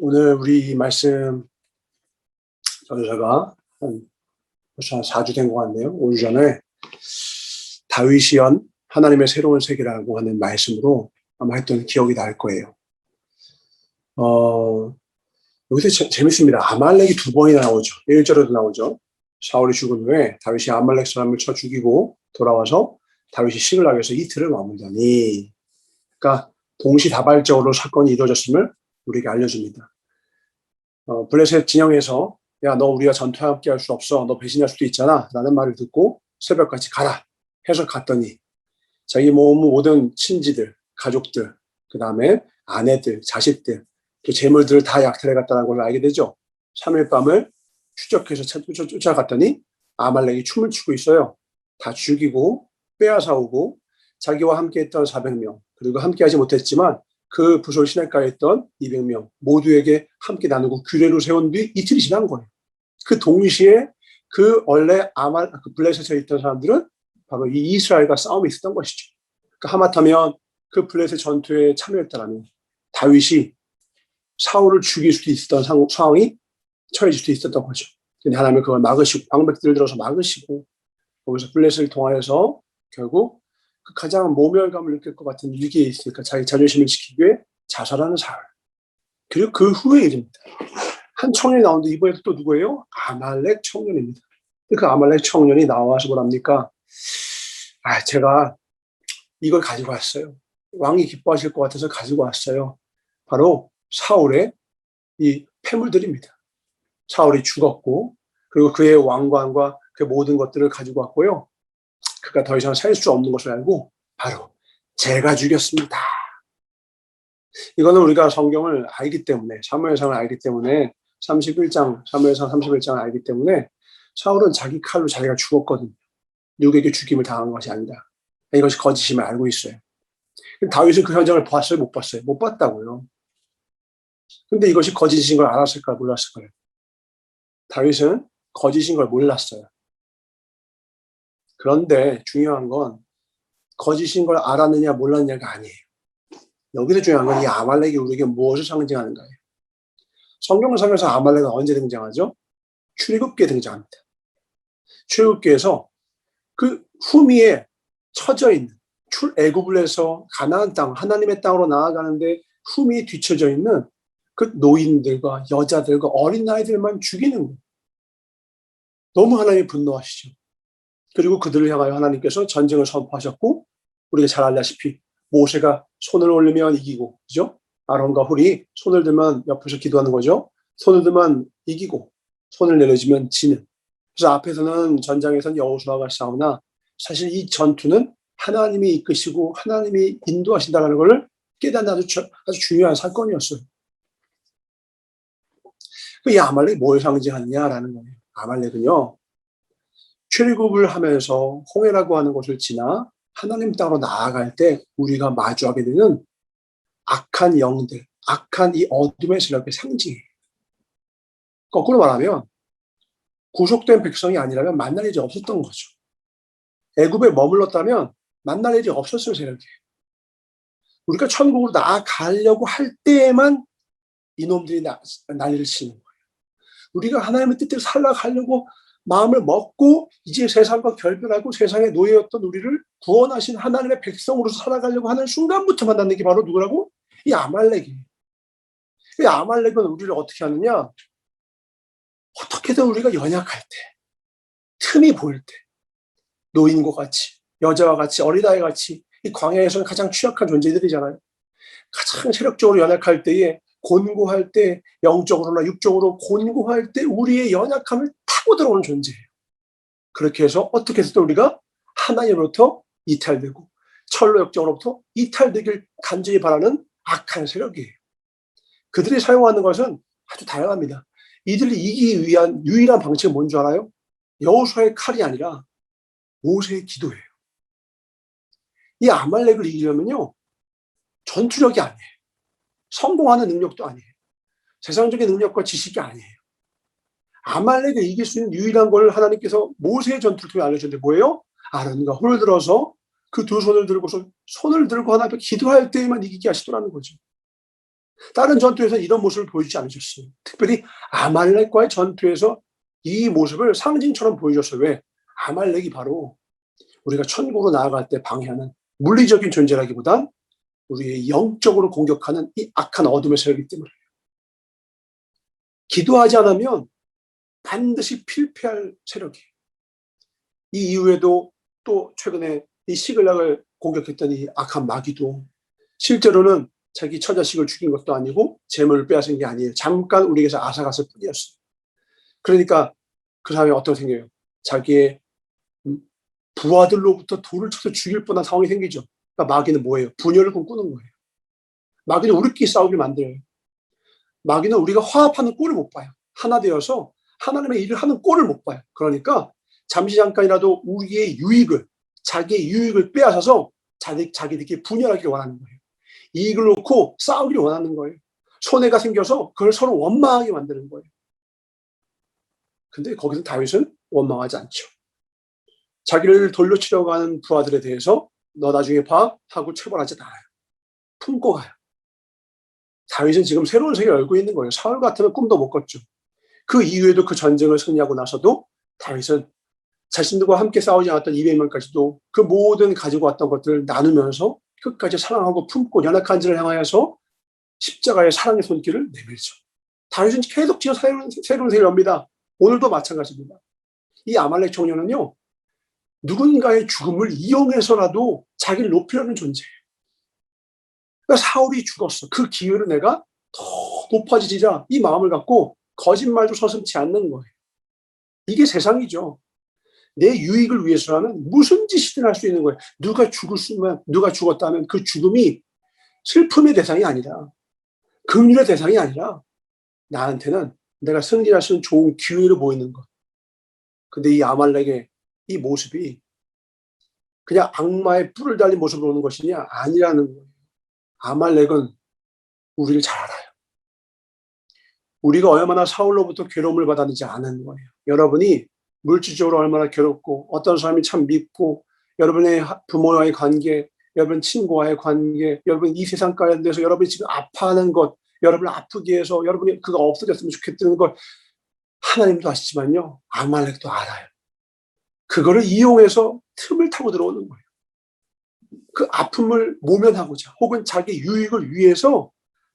오늘 우리 말씀 전도사가 벌써 한 4주 된 것 같네요. 5주 전에 다윗이 연 하나님의 새로운 세계라고 하는 말씀으로 아마 했던 기억이 날 거예요. 여기서 재밌습니다. 아말렉이 두 번이나 나오죠. 1절에도 나오죠. 사울이 죽은 후에 다윗이 아말렉 사람을 쳐 죽이고 돌아와서 다윗이 시글락에서 이틀을 머물더니, 그러니까 동시다발적으로 사건이 이루어졌음을 우리에게 알려줍니다. 블레셋 진영에서 야, 너 우리가 전투에 함께 할 수 없어. 너 배신할 수도 있잖아. 라는 말을 듣고 새벽같이 가라 해서 갔더니 자기 모든 친지들, 가족들, 그 다음에 아내들, 자식들, 그 재물들을 다 약탈해 갔다는 걸 알게 되죠. 3일 밤을 추적해서 쫓아갔더니 아말렉이 춤을 추고 있어요. 다 죽이고 빼앗아오고 자기와 함께 했던 400명, 그리고 함께 하지 못했지만 그 부솔 시냇가에 있던 200명 모두에게 함께 나누고 규례로 세운 뒤 이틀이 지난 거예요. 그 동시에 그 원래 그 블레셋에 있던 사람들은 바로 이 이스라엘과 싸움이 있었던 것이죠. 그러니까 하마터면 그 블레셋 전투에 참여했다라면 다윗이 사울을 죽일 수도 있었던 상황이 처해질 수도 있었던 거죠. 근데 하나님은 그걸 막으시고 방백들을 들어서 막으시고 거기서 블레셋을 통하여서 결국 그 가장 모멸감을 느낄 것 같은 위기에 있으니까 자기 자존심을 지키기 위해 자살하는 사울. 그리고 그 후에 일입니다. 한 청년이 나오는데 이번에도 또 누구예요? 아말렉 청년입니다. 그 아말렉 청년이 나와서 뭐랍니까? 제가 이걸 가지고 왔어요. 왕이 기뻐하실 것 같아서 가지고 왔어요. 바로 사울의 이 폐물들입니다. 사울이 죽었고 그리고 그의 왕관과 그 모든 것들을 가지고 왔고요. 그가 더 이상 살 수 없는 것을 알고 바로 제가 죽였습니다. 이거는 우리가 성경을 알기 때문에, 사무엘상을 알기 때문에, 31장, 사무엘상 31장을 알기 때문에 사울은 자기 칼로 자기가 죽었거든요. 누구에게 죽임을 당한 것이 아니다. 이것이 거짓임을 알고 있어요. 다윗은 그 현장을 봤어요? 못 봤어요? 못 봤다고요. 근데 이것이 거짓인 걸 알았을까요? 몰랐을까요? 다윗은 거짓인 걸 몰랐어요. 그런데 중요한 건 거짓인 걸 알았느냐 몰랐느냐가 아니에요. 여기서 중요한 건 이 아말렉이 우리에게 무엇을 상징하는가예요. 성경상에서 아말렉은 언제 등장하죠? 출애굽기에 등장합니다. 출애굽기에서 그 후미에 처져 있는 출애굽을 해서 가나안 땅, 하나님의 땅으로 나아가는데 후미에 뒤쳐져 있는 그 노인들과 여자들과 어린아이들만 죽이는 거예요. 너무 하나님이 분노하시죠. 그리고 그들을 향하여 하나님께서 전쟁을 선포하셨고, 우리가 잘 알다시피 모세가 손을 올리면 이기고, 그죠? 아론과 훌이 손을 들면 옆에서 기도하는 거죠. 손을 들면 이기고, 손을 내려주면 지는. 그래서 앞에서는 전장에서는 여호수아가 싸우나 사실 이 전투는 하나님이 이끄시고 하나님이 인도하신다는 것을 깨닫는 아주 중요한 사건이었어요. 이 아말렉이 뭘 상징하느냐라는 거예요. 아말렉은요, 출애굽을 하면서 홍해라고 하는 곳을 지나 하나님 땅으로 나아갈 때 우리가 마주하게 되는 악한 영들, 악한 이 어둠의 세력의 상징이에요. 거꾸로 말하면 구속된 백성이 아니라면 만날 일이 없었던 거죠. 애굽에 머물렀다면 만날 일이 없었을 세력이에요. 우리가 천국으로 나아가려고 할 때에만 이놈들이 난리를 치는 거예요. 우리가 하나님의 뜻대로 살아가려고 마음을 먹고 이제 세상과 결별하고 세상의 노예였던 우리를 구원하신 하나님의 백성으로서 살아가려고 하는 순간부터 만나는 게 바로 누구라고? 이 아말렉이에요. 이 아말렉은 우리를 어떻게 하느냐? 어떻게든 우리가 연약할 때, 틈이 보일 때, 노인과 같이, 여자와 같이, 어린아이 같이 이 광야에서는 가장 취약한 존재들이잖아요. 가장 체력적으로 연약할 때에, 곤고할 때, 영적으로나 육적으로 곤고할 때 우리의 연약함을 타고 들어오는 존재예요. 그렇게 해서 어떻게 해서 우리가 하나님으로부터 이탈되고 철로 역정으로부터 이탈되길 간절히 바라는 악한 세력이에요. 그들이 사용하는 것은 아주 다양합니다. 이들이 이기기 위한 유일한 방책은 뭔지 알아요? 여호수아의 칼이 아니라 모세의 기도예요. 이 아말렉을 이기려면요, 전투력이 아니에요. 성공하는 능력도 아니에요. 세상적인 능력과 지식이 아니에요. 아말렉을 이길 수 있는 유일한 걸 하나님께서 모세의 전투를 통해 알려주는데 뭐예요? 아론과 홀을 들어서 그 두 손을 들고서 손을 들고 하나님께 기도할 때에만 이기게 하시더라는 거죠. 다른 전투에서 이런 모습을 보여주지 않으셨어요. 특별히 아말렉과의 전투에서 이 모습을 상징처럼 보여줬어요. 왜? 아말렉이 바로 우리가 천국으로 나아갈 때 방해하는 물리적인 존재라기보단 우리의 영적으로 공격하는 이 악한 어둠의 세력이기 때문에 기도하지 않으면 반드시 필패할 세력이에요. 이 이후에도 또 최근에 이 시글락을 공격했던 이 악한 마귀도 실제로는 자기 처자식을 죽인 것도 아니고 재물을 빼앗은 게 아니에요. 잠깐 우리에게서 앗아갔을 뿐이었어요. 그러니까 그 사람이 어떻게 생겨요? 자기의 부하들로부터 돌을 쳐서 죽일 뻔한 상황이 생기죠. 그러니까 마귀는 뭐예요? 분열을 꿈꾸는 거예요. 마귀는 우리끼리 싸우게 만들어요. 마귀는 우리가 화합하는 꼴을 못 봐요. 하나 되어서 하나님의 일을 하는 꼴을 못 봐요. 그러니까 잠시 잠깐이라도 우리의 유익을, 자기의 유익을 빼앗아서 자기들끼리 분열하기를 원하는 거예요. 이익을 놓고 싸우기를 원하는 거예요. 손해가 생겨서 그걸 서로 원망하게 만드는 거예요. 근데 거기서 다윗은 원망하지 않죠. 자기를 돌려치려고 하는 부하들에 대해서 너 나중에 봐 하고 처벌하지 않아요. 품고 가요. 다윗은 지금 새로운 세계를 열고 있는 거예요. 사울 같으면 꿈도 못 꿨죠. 그 이후에도 그 전쟁을 승리하고 나서도 다윗은 자신들과 함께 싸우지 않았던 200명까지도 그 모든 가지고 왔던 것들을 나누면서 끝까지 사랑하고 품고 연약한 자를 향하여서 십자가의 사랑의 손길을 내밀죠. 다윗은 계속 지어 새로운 세계를 엽니다. 오늘도 마찬가지입니다. 이 아말렉 청년은요, 누군가의 죽음을 이용해서라도 자기를 높이려는 존재예요. 그러니까 사울이 죽었어. 그 기회를 내가 더 높아지자 이 마음을 갖고 거짓말도 서슴지 않는 거예요. 이게 세상이죠. 내 유익을 위해서라면 무슨 짓이든 할 수 있는 거예요. 누가 죽었다면 그 죽음이 슬픔의 대상이 아니라 긍휼의 대상이 아니라 나한테는 내가 승리할 수 있는 좋은 기회로 보이는 것. 근데 이 아말렉의 이 모습이 그냥 악마의 뿔을 달린 모습으로 오는 것이냐? 아니라는 거예요. 아말렉은 우리를 잘 알아요. 우리가 얼마나 사울로부터 괴로움을 받았는지 아는 거예요. 여러분이 물질적으로 얼마나 괴롭고 어떤 사람이 참 믿고 여러분의 부모와의 관계, 여러분 친구와의 관계, 여러분 이 세상 가운데서 여러분이 지금 아파하는 것, 여러분을 아프게 해서 여러분이 그가 없어졌으면 좋겠다는 걸 하나님도 아시지만요. 아말렉도 알아요. 그거를 이용해서 틈을 타고 들어오는 거예요. 그 아픔을 모면하고자 혹은 자기 유익을 위해서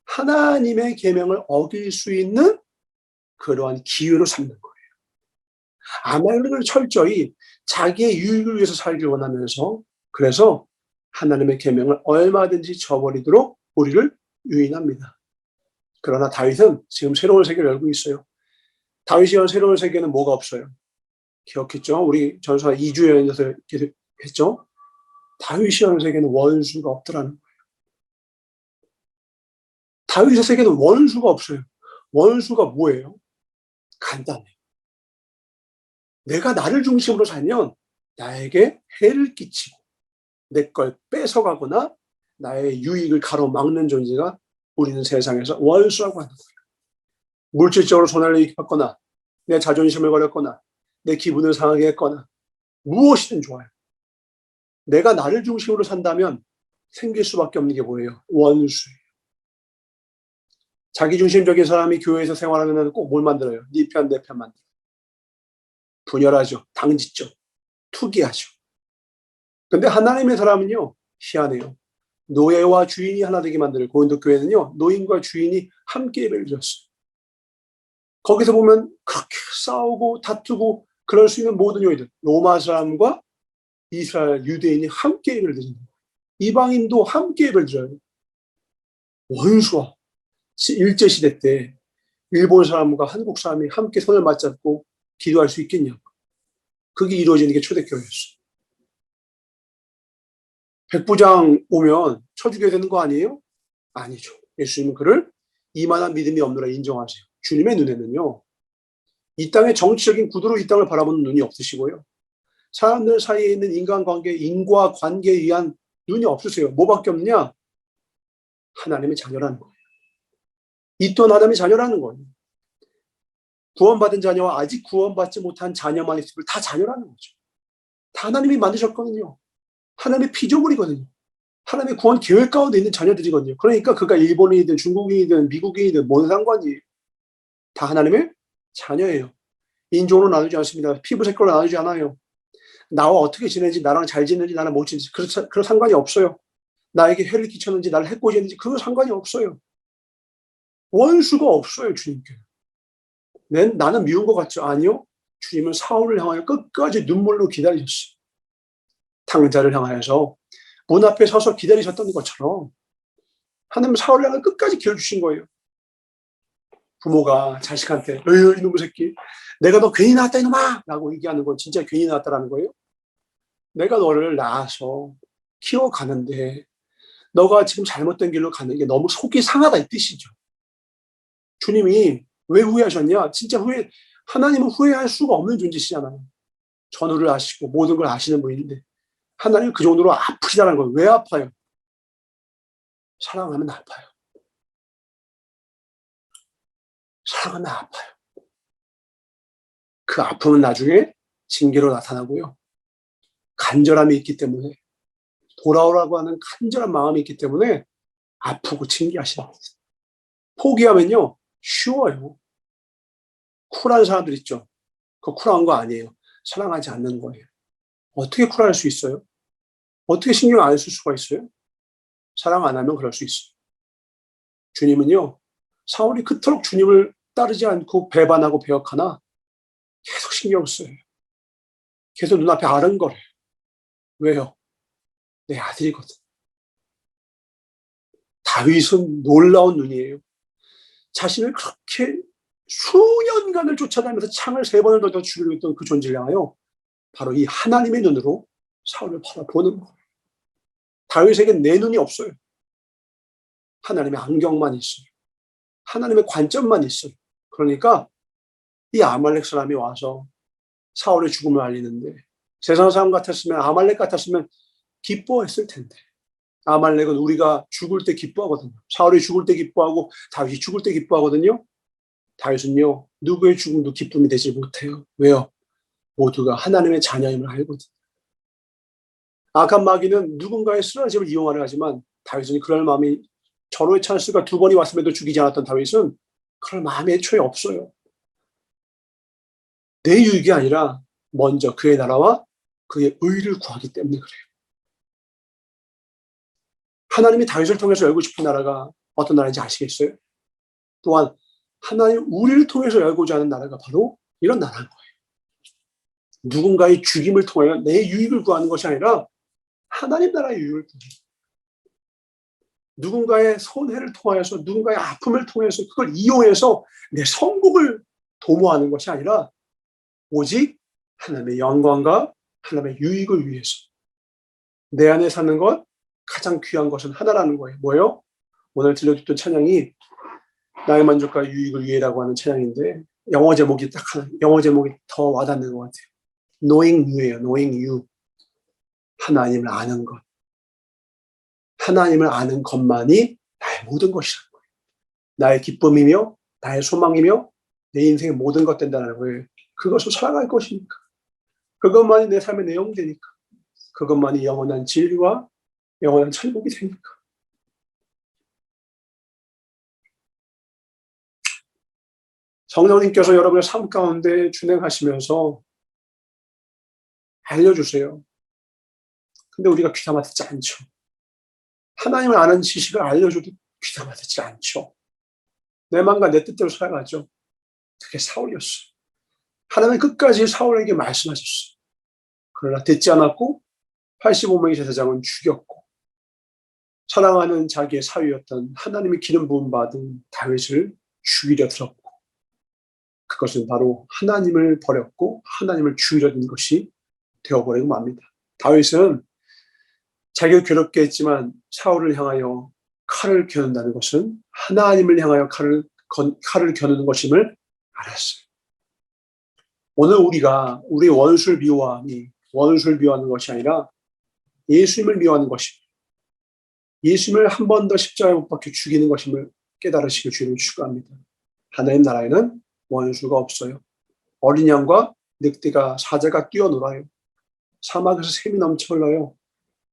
하나님의 계명을 어길 수 있는 그러한 기회로 삼는 거예요. 아말렉을 철저히 자기의 유익을 위해서 살기를 원하면서 그래서 하나님의 계명을 얼마든지 저버리도록 우리를 유인합니다. 그러나 다윗은 지금 새로운 세계를 열고 있어요. 다윗이 연 새로운 세계는 뭐가 없어요? 기억했죠? 우리 전서 2주 연에서 했죠? 다윗이 연 세계는 원수가 없더라는 거예요. 다윗의 세계는 원수가 없어요. 원수가 뭐예요? 간단해요. 내가 나를 중심으로 살면 나에게 해를 끼치고 내 걸 뺏어가거나 나의 유익을 가로막는 존재가 우리는 세상에서 원수라고 하는 거예요. 물질적으로 손해를 받거나 내 자존심을 걸렸거나 내 기분을 상하게 했거나 무엇이든 좋아요. 내가 나를 중심으로 산다면 생길 수밖에 없는 게 뭐예요? 원수예요. 자기중심적인 사람이 교회에서 생활하면 꼭 뭘 만들어요? 네 편, 내 편 만들어요. 분열하죠. 당짓죠. 투기하죠. 근데 하나님의 사람은요, 희한해요. 노예와 주인이 하나 되게 만드는 고린도 교회는요, 노인과 주인이 함께 예배를 드렸어요. 거기서 보면 그렇게 싸우고 다투고 그럴 수 있는 모든 요인들, 로마 사람과 이스라엘 유대인이 함께 예배를 드리는 거예요. 이방인도 함께 예배를 드려요. 원수와 일제시대 때 일본 사람과 한국 사람이 함께 손을 맞잡고 기도할 수 있겠냐고. 그게 이루어지는 게 초대교회였어요. 백부장 오면 쳐죽여야 되는 거 아니에요? 아니죠. 예수님은 그를 이만한 믿음이 없노라 인정하세요. 주님의 눈에는요, 이 땅의 정치적인 구도로 이 땅을 바라보는 눈이 없으시고요. 사람들 사이에 있는 인간관계, 인과관계에 의한 눈이 없으세요. 뭐밖에 없냐? 하나님의 자녀라는 거예요. 이 또한 하나님의 자녀라는 거예요. 구원받은 자녀와 아직 구원받지 못한 자녀만 있으면 다 자녀라는 거죠. 다 하나님이 만드셨거든요. 하나님의 피조물이거든요. 하나님의 구원 계획 가운데 있는 자녀들이거든요. 그러니까 그가 일본인이든 중국인이든 미국인이든 뭔 상관이에요. 다 하나님의 자녀예요. 인종으로 나누지 않습니다. 피부 색깔로 나누지 않아요. 나와 어떻게 지내는지, 나랑 잘 지내는지, 나랑 못 지내는지 그런 상관이 없어요. 나에게 해를 끼쳤는지, 나를 해코지했는지 그런 상관이 없어요. 원수가 없어요, 주님께. 나는 미운 것 같죠? 아니요. 주님은 사울을 향하여 끝까지 눈물로 기다리셨어요. 탕자를 향하여서 문 앞에 서서 기다리셨던 것처럼 하나님은 사울을 향하여 끝까지 기회 주신 거예요. 부모가 자식한테 이놈의 새끼 내가 너 괜히 낳았다 이놈아 라고 얘기하는 건 진짜 괜히 낳았다라는 거예요. 내가 너를 낳아서 키워가는데 너가 지금 잘못된 길로 가는 게 너무 속이 상하다 이 뜻이죠. 주님이 왜 후회하셨냐? 진짜 하나님은 후회할 수가 없는 존재시잖아요. 전후를 아시고 모든 걸 아시는 분인데 하나님은 그 정도로 아프시다는 거예요. 왜 아파요? 사랑하면 아파요. 사랑하면 아파요. 그 아픔은 나중에 징계로 나타나고요. 간절함이 있기 때문에 돌아오라고 하는 간절한 마음이 있기 때문에 아프고 징계하시는 거예요. 포기하면요. 쉬워요. 쿨한 사람들 있죠. 그 쿨한 거 아니에요. 사랑하지 않는 거예요. 어떻게 쿨할 수 있어요? 어떻게 신경 안 쓸 수가 있어요? 사랑 안 하면 그럴 수 있어요. 주님은요. 사울이 그토록 주님을 따르지 않고 배반하고 배역하나 계속 신경 써요. 계속 눈앞에 아른거려요. 왜요? 내 아들이거든. 다윗은 놀라운 눈이에요. 자신을 그렇게 수년간을 쫓아다니면서 창을 3번을 더 죽이려고 했던 그 존재를 향하여 바로 이 하나님의 눈으로 사울을 바라보는 거예요. 다윗에겐 내 눈이 없어요. 하나님의 안경만 있어요. 하나님의 관점만 있어요. 그러니까 이 아말렉 사람이 와서 사울의 죽음을 알리는데 세상 사람 같았으면 아말렉 같았으면 기뻐했을 텐데 아말렉은 우리가 죽을 때 기뻐하거든요. 사울이 죽을 때 기뻐하고 다윗이 죽을 때 기뻐하거든요. 다윗은요. 누구의 죽음도 기쁨이 되지 못해요. 왜요? 모두가 하나님의 자녀임을 알거든요. 악한 마귀는 누군가의 쓰러짐을 이용하려 하지만 다윗은 그럴 마음이 절호의 찬스가 2번이 왔음에도 죽이지 않았던 다윗은 그럴 마음이 애초에 없어요. 내 유익이 아니라 먼저 그의 나라와 그의 의를 구하기 때문에 그래요. 하나님이 다윗을 통해서 열고 싶은 나라가 어떤 나라인지 아시겠어요? 또한 하나님 우리를 통해서 열고자 하는 나라가 바로 이런 나라인 거예요. 누군가의 죽임을 통하여 내 유익을 구하는 것이 아니라 하나님 나라의 유익을 구해요. 누군가의 손해를 통하여서 누군가의 아픔을 통해서 그걸 이용해서 내 성공을 도모하는 것이 아니라 오직 하나님의 영광과 하나님의 유익을 위해서 내 안에 사는 것 가장 귀한 것은 하나라는 거예요. 뭐예요? 오늘 들려줬던 찬양이 나의 만족과 유익을 위해라고 하는 찬양인데 영어 제목이 더 와닿는 것 같아요. Knowing you예요. Knowing you. 하나님을 아는 것. 하나님을 아는 것만이 나의 모든 것이라는 거예요. 나의 기쁨이며 나의 소망이며 내 인생의 모든 것 된다는 거예요. 그것을 살아갈 것이니까. 그것만이 내 삶의 내용이 되니까. 그것만이 영원한 진리와 영원한 천국이 되니까. 성령님께서 여러분의 삶 가운데 준행하시면서 알려주세요. 근데 우리가 귀담아 듣지 않죠. 하나님을 아는 지식을 알려줘도 귀담아 듣지 않죠. 내 마음과 내 뜻대로 살아가죠. 그게 사울이었어요. 하나님은 끝까지 사울에게 말씀하셨어요. 그러나 듣지 않았고 85명의 제사장은 죽였고 사랑하는 자기의 사위였던 하나님의 기름 부음 받은 다윗을 죽이려 들었고 그것은 바로 하나님을 버렸고 하나님을 죽이려는 것이 되어버리고 맙니다. 다윗은 자기를 괴롭게 했지만 사울을 향하여 칼을 겨눈다는 것은 하나님을 향하여 칼을 겨누는 것임을 알았어요. 오늘 우리가 우리 원수를 미워하는 것이 아니라 예수님을 미워하는 것입니다. 예수님을 한 번 더 십자가에 못 박혀 죽이는 것임을 깨달으시길 주님을 축원합니다. 하나님 나라에는 원수가 없어요. 어린 양과 늑대가 사자가 뛰어놀아요. 사막에서 샘이 넘쳐 흘러요.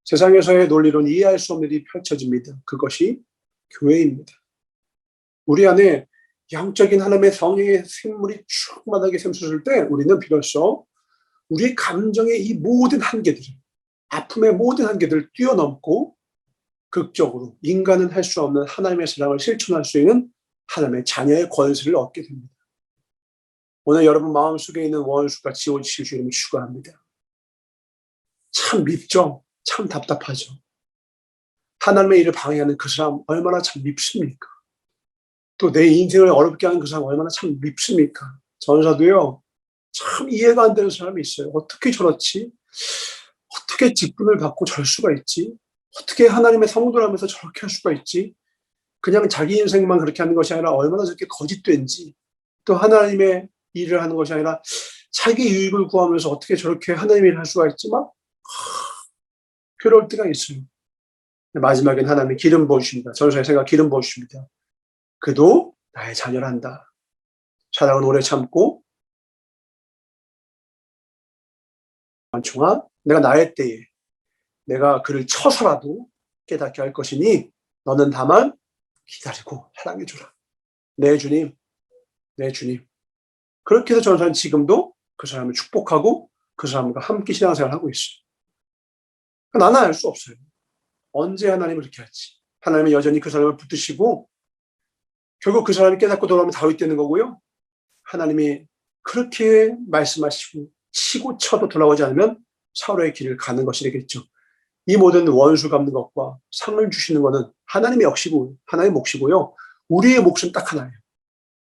세상에서의 논리로는 이해할 수 없는 일이 펼쳐집니다. 그것이 교회입니다. 우리 안에 영적인 하나님의 성령의 생물이 충만하게 샘솟을 때 우리는 비로소 우리의 감정의 이 모든 한계들, 아픔의 모든 한계들을 뛰어넘고 극적으로 인간은 할 수 없는 하나님의 사랑을 실천할 수 있는 하나님의 자녀의 권세를 얻게 됩니다. 오늘 여러분 마음속에 있는 원수가 지워지실 주 이름을 축원합니다. 참 밉죠? 참 답답하죠? 하나님의 일을 방해하는 그 사람 얼마나 참 밉습니까? 또 내 인생을 어렵게 하는 그 사람 얼마나 참 밉습니까? 전사도요, 참 이해가 안 되는 사람이 있어요. 어떻게 저렇지? 어떻게 직분을 받고 저럴 수가 있지? 어떻게 하나님의 성도를 하면서 저렇게 할 수가 있지? 그냥 자기 인생만 그렇게 하는 것이 아니라 얼마나 저렇게 거짓된지, 또 하나님의 일을 하는 것이 아니라 자기 유익을 구하면서 어떻게 저렇게 하나님의 일을 할 수가 있지? 막 괴로울 때가 있어요. 마지막엔 하나님이 기름 부어주십니다. 전사의 생각 기름 부어주십니다. 그도 나의 자녀란다. 사랑은 오래 참고 원충아 내가 나의 때에 내가 그를 쳐서라도 깨닫게 할 것이니 너는 다만 기다리고 사랑해 주라. 내 주님, 내 주님. 그렇게 해서 전사는 지금도 그 사람을 축복하고 그 사람과 함께 신앙생활을 하고 있어요. 나는 알 수 없어요. 언제 하나님을 이렇게 할지. 하나님은 여전히 그 사람을 붙드시고 결국 그 사람이 깨닫고 돌아오면 다윗 되는 거고요. 하나님이 그렇게 말씀하시고 치고 쳐도 돌아오지 않으면 사울의 길을 가는 것이 되겠죠. 이 모든 원수 갚는 것과 상을 주시는 것은 하나님의 몫이고 하나님의 몫이고요. 우리의 몫은 딱 하나예요.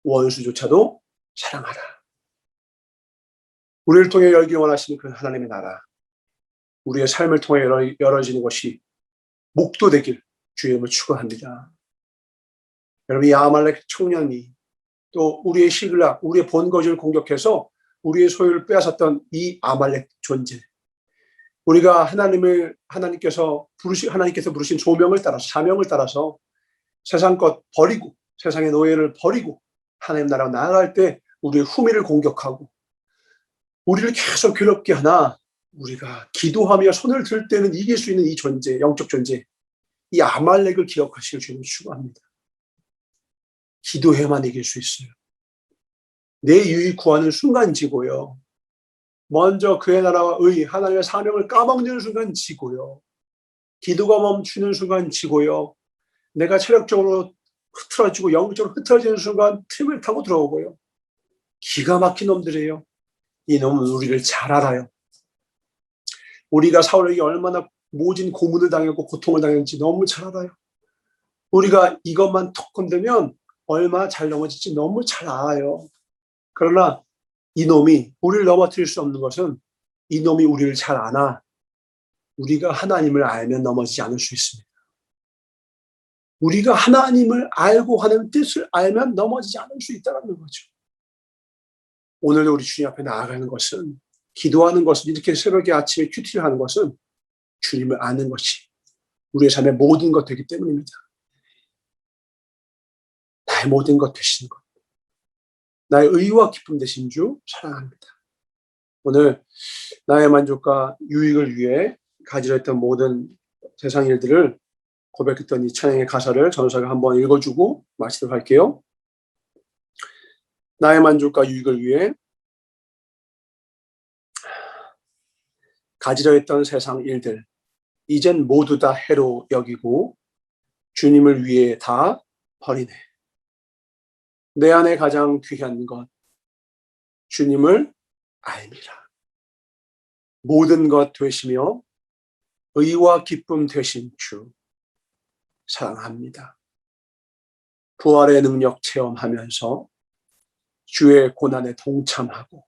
원수조차도 사랑하라. 우리를 통해 열기 원하시는 그 하나님의 나라. 우리의 삶을 통해 열어지는 것이 목도 되길 주의 이름을 축원합니다. 여러분 이 아말렉 청년이 또 우리의 시글락, 우리의 본거지를 공격해서 우리의 소유를 빼앗았던 이 아말렉 존재. 우리가 하나님께서 부르신 소명을 따라서 사명을 따라서 세상 것 버리고 세상의 노예를 버리고 하나님 나라로 나아갈 때 우리의 후미를 공격하고 우리를 계속 괴롭게 하나 우리가 기도하며 손을 들 때는 이길 수 있는 이 존재, 영적 존재, 이 아말렉을 기억하시길 주님을 축원합니다. 기도해만 이길 수 있어요. 내 유익 구하는 순간 지고요. 먼저 그의 나라와 의, 하나님의 사명을 까먹는 순간 지고요. 기도가 멈추는 순간 지고요. 내가 체력적으로 흐트러지고 영적으로 흐트러지는 순간 틈을 타고 들어오고요. 기가 막힌 놈들이에요. 이 놈은 우리를 잘 알아요. 우리가 사울에게 얼마나 모진 고문을 당했고 고통을 당했는지 너무 잘 알아요. 우리가 이것만 톡 건드면 얼마나 잘 넘어질지 너무 잘 알아요. 그러나 이놈이 우리를 넘어뜨릴 수 없는 것은 이놈이 우리를 잘 아나 우리가 하나님을 알면 넘어지지 않을 수 있습니다. 우리가 하나님을 알고 하는 뜻을 알면 넘어지지 않을 수 있다는 거죠. 오늘도 우리 주님 앞에 나아가는 것은 기도하는 것은 이렇게 새벽에 아침에 큐티를 하는 것은 주님을 아는 것이 우리의 삶의 모든 것 되기 때문입니다. 나의 모든 것 되시는 것. 나의 의와 기쁨 되신 주 사랑합니다. 오늘 나의 만족과 유익을 위해 가지려 했던 모든 세상 일들을 고백했던 이 찬양의 가사를 전사가 한번 읽어주고 마치도록 할게요. 나의 만족과 유익을 위해 가지려 했던 세상 일들 이젠 모두 다 해로 여기고 주님을 위해 다 버리네. 내 안에 가장 귀한 것 주님을 알미라. 모든 것 되시며 의와 기쁨 되신 주 사랑합니다. 부활의 능력 체험하면서 주의 고난에 동참하고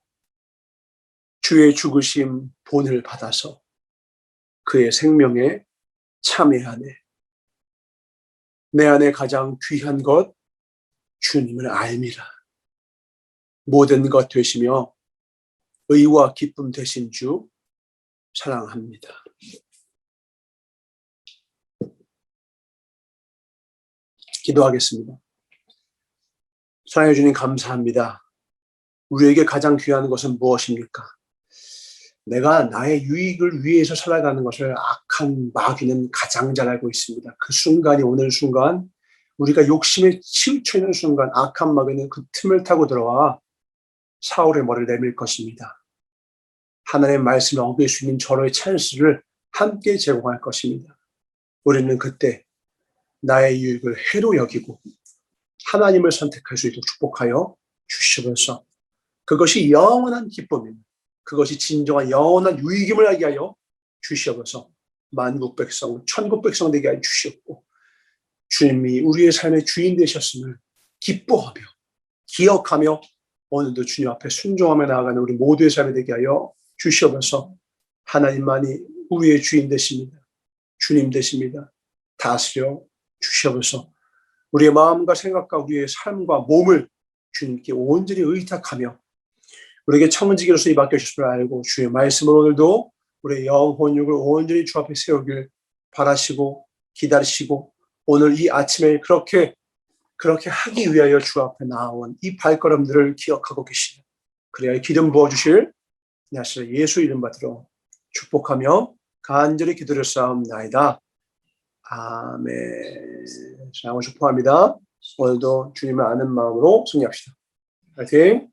주의 죽으심 본을 받아서 그의 생명에 참여하네. 내 안에 가장 귀한 것 주님을 알미라. 모든 것 되시며 의와 기쁨 되신 주 사랑합니다. 기도하겠습니다. 사랑해 주님 감사합니다. 우리에게 가장 귀한 것은 무엇입니까? 내가 나의 유익을 위해서 살아가는 것을 악한 마귀는 가장 잘 알고 있습니다. 그 순간이 오는 순간, 우리가 욕심에 치우쳐 있는 순간 악한 마귀는 그 틈을 타고 들어와 사울의 머리를 내밀 것입니다. 하나님의 말씀을 어길 수 있는 절호의 찬스를 함께 제공할 것입니다. 우리는 그때 나의 유익을 해로 여기고 하나님을 선택할 수 있도록 축복하여 주시면서 그것이 영원한 기쁨입니다. 그것이 진정한 영원한 유익임을 알게 하여 주시옵소서. 만국 백성, 천국 백성 되게 하여 주시옵고 주님이 우리의 삶의 주인 되셨음을 기뻐하며 기억하며 오늘도 주님 앞에 순종하며 나아가는 우리 모두의 삶이 되게 하여 주시옵소서. 하나님만이 우리의 주인 되십니다. 주님 되십니다. 다스려 주시옵소서. 우리의 마음과 생각과 우리의 삶과 몸을 주님께 온전히 의탁하며 우리에게 청지기로서 맡겨주심을 알고 주의 말씀을 오늘도 우리의 영혼육을 온전히 주 앞에 세우길 바라시고 기다리시고 오늘 이 아침에 그렇게 하기 위하여 주 앞에 나온 이 발걸음들을 기억하고 계시는 그래야 기름 부어주실 나시의 예수 이름 받들어 축복하며 간절히 기도를 싸움나이다. 아멘. 자, 오늘 축복합니다. 오늘도 주님을 아는 마음으로 승리합시다. 파이팅!